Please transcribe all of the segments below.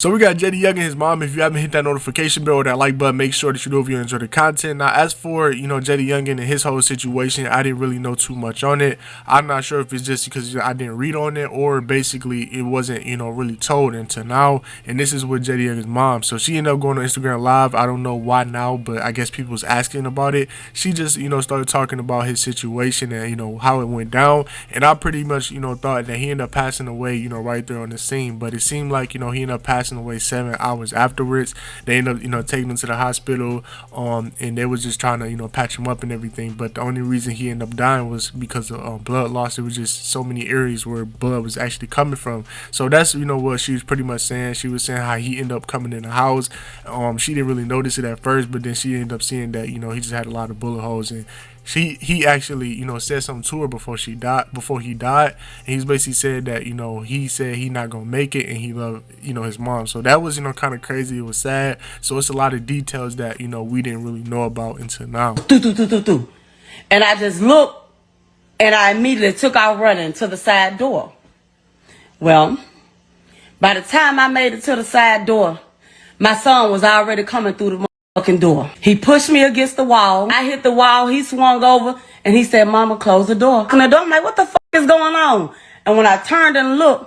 So we got JayDaYoungan and his mom. If you haven't hit that notification bell or that like button, make sure that you do if you enjoy the content. Now, as for, JayDaYoungan and his whole situation, I didn't really know too much on it. I'm not sure if it's just because I didn't read on it or basically it wasn't, really told until now. And this is with JayDaYoungan's mom. So she ended up going on Instagram Live. I don't know why now, but I guess people was asking about it. She just, started talking about his situation and, how it went down. And I pretty much, thought that he ended up passing away, right there on the scene. But it seemed like, he ended up passing away 7 hours afterwards. They ended up taking him to the hospital, and they was just trying to patch him up and everything. But the only reason he ended up dying was because of blood loss. It was just so many areas where blood was actually coming from. So that's what she was pretty much saying. She was saying how he ended up coming in the house. She didn't really notice it at first, but then she ended up seeing that he just had a lot of bullet holes, and he actually said something to her before he died, and he's basically said that he said he not gonna make it, and he loved his mom. So that was kind of crazy. It was sad. So it's a lot of details that we didn't really know about until now. And I just looked, and I immediately took out running to the side door. Well, by the time I made it to the side door, my son was already coming through the door. He pushed me against the wall. I hit the wall. He swung over and he said, "Mama, close the door." And the door, I'm like, what the fuck is going on? And when I turned and looked,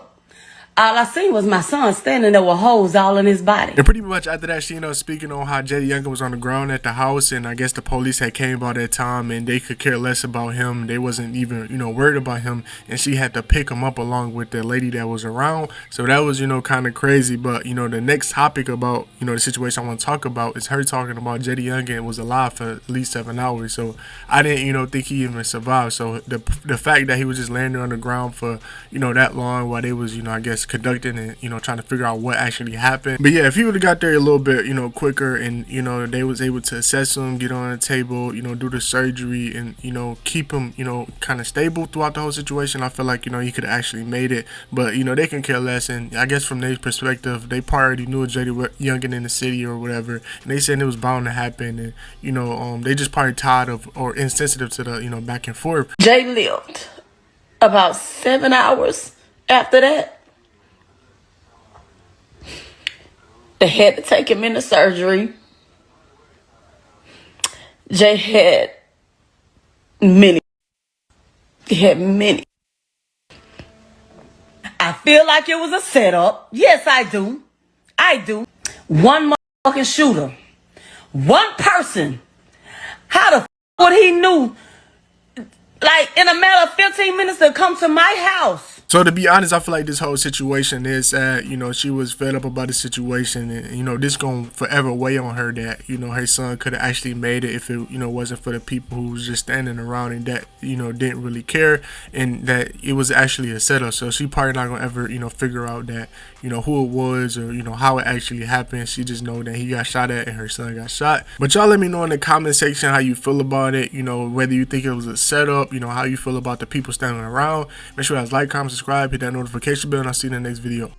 all I seen was my son standing there with holes all in his body. And pretty much after that, she speaking on how JayDaYoungan was on the ground at the house, and I guess the police had came by that time, and they could care less about him. They wasn't even worried about him, and she had to pick him up along with the lady that was around. So that was kind of crazy. But the next topic about the situation I want to talk about is her talking about JayDaYoungan was alive for at least 7 hours. So I didn't think he even survived. So the fact that he was just laying there on the ground for that long while they was I guess conducting and trying to figure out what actually happened. But yeah, if he would have got there a little bit quicker, and they was able to assess him, get on the table, do the surgery, and keep him kind of stable throughout the whole situation, I feel like he could have actually made it. But they can care less, and I guess from their perspective, they probably already knew JayDaYoungan in the city or whatever, and they said it was bound to happen. And they just probably tired of or insensitive to the back and forth. Jay lived about 7 hours after that. They had to take him into surgery. Jay had many. He had many. I feel like it was a setup. Yes, I do. I do. One motherfucking shooter. One person. How the f would he knew, like, in a matter of 15 minutes to come to my house? So to be honest, I feel like this whole situation is that, she was fed up about the situation, and, this going to forever weigh on her that, her son could have actually made it if it, wasn't for the people who was just standing around and that, didn't really care, and that it was actually a setup. So she probably not going to ever, figure out that, who it was or, how it actually happened. She just know that he got shot at and her son got shot. But y'all let me know in the comment section how you feel about it, whether you think it was a setup, how you feel about the people standing around. Make sure you guys like, comment, subscribe, hit that notification bell, and I'll see you in the next video.